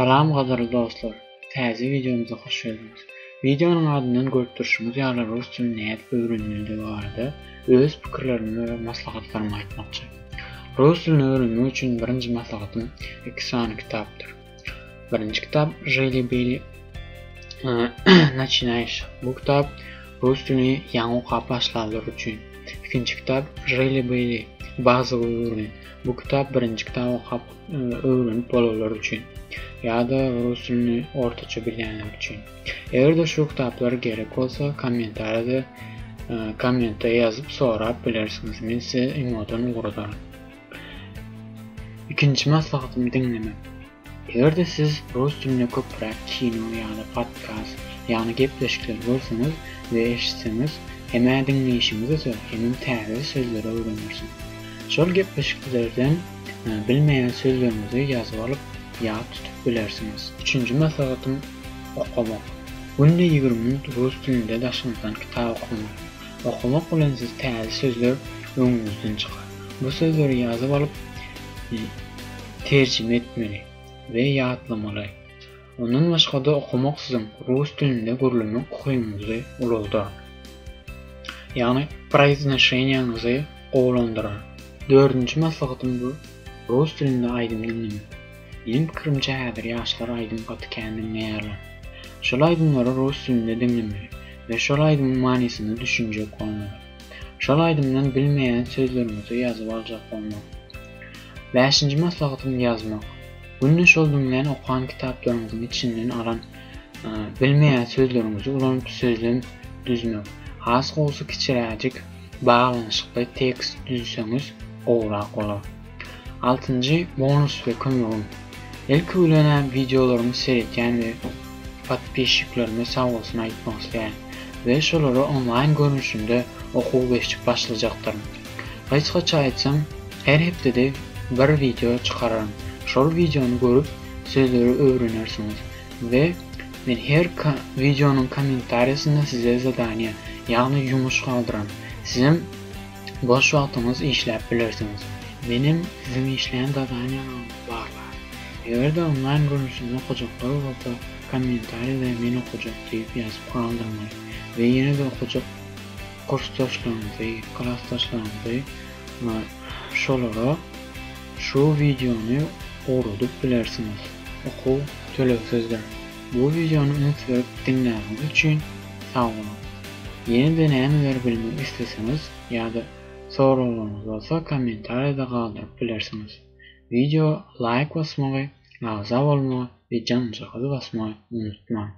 Salam gadarly dostlar. Täze videomuza hoş geldiniz. Videonun adından görüp duruşumuz ýaly rus dilini nädip öwrenildi barada öz pikirlerimi we maslahatlarymı aýtmakçy. Rus dilini öwrenmek üçin birinji maslahatym iki sany kitapdyr. Birinji kitap Жили были начинаешь. Bu kitap rus dilini ýaňy okap başlaýanlar üçin. İkinci kitap Жили были bazygy öwren. Bu kitap birinji kitap okap öwrenip bolanlar üçin. Ýa-da rus dilini ortaça bilýänler üçin. Eger şu kitaplar gerek bolsa kommentda ýazyp sorap bilersiňiz. Men size emodan ugurdarym. İkinci maslahatym dinleme. Eger siz rus dilinde köpürek kino ýa-da podcast ýa-ni gepleşikler bolsaňyz we eşitseniz heme dinleýişiňiz ise hem täze sözleri öwrenirsiň. Şol gepleşiklerden bilmeýän sözlerinizi ýazyp alyp ýa tutup bilersiňiz. Üçüncü maslahatym okumak. Günde 20 minut rus dilinde daşynylan kitap okumak. Okumak bilen siz täze sözler öňüňizden çykar. Bu sözleri ýazyp alyp terjime etmeli we ýatlamaly. Ondan başga da okumak sizin rus dilinde görülmek okyňyzy ulagdyr. Ýani произношениňizi gowlandyrar. Dördüncü maslahatym bu rus dilinde aýdym dinlemek. Benim pikirimçe häzir ýaşlar aýdym gatykändiň näýärler. Şol aýdymlary rus dilinde dinlemeli we şol aýdymyň manysyny düşünjek bolmaly. Şol aýdymdan bilmeýän sözlerimizi ýazyp aljak bolmaly. Beşinji maslahatym ýazmak. Günde şol dinlen okuwan kitaplarymyzyň içinden alan bilmeýän sözlerimizi ulanyp sözlem düzmek. Has bolsa kiçiräjik baglanyşykly tekst düzseňiz gowrak bolar. 6-njy bonus we kömegim. İlk öýlenen videolarymı seyretýän we podpisçiklerime sag bolsun aýtmak isleýän we şolary online görnüşinde okuw geçip başlajakdyr. Gaýçycha aýtsam, her hepdede bir video çykararym. Şol videony görüp sözleri öwrenersiňiz we men her videonun kommentariýasynda size zadania, ýagny ýumuş galdyram. Sizin boş wagtyňyz işläp bilersiňiz. Benim sizin işleyen zadaniýam bar. Eger de online görnüşinde okujaklar bolsa, kommentariýada men okujak diýip ýazyp galdyrmaly we ýene de okujak kursdaşlarymyzy, klassdaşlarymyzy şolara şu videony orudup bilersiňiz. Okuw töleksizdir. Bu videony ünsürip dinläňiz üçin sag bolun. Ýene de nämeler bilmek isteseňiz ýa-da soralarınız bolsa kommentariýada galdyryp bilersiňiz. Video like basmagy, agza bolmagy we janyjaky basmagy unutmaň.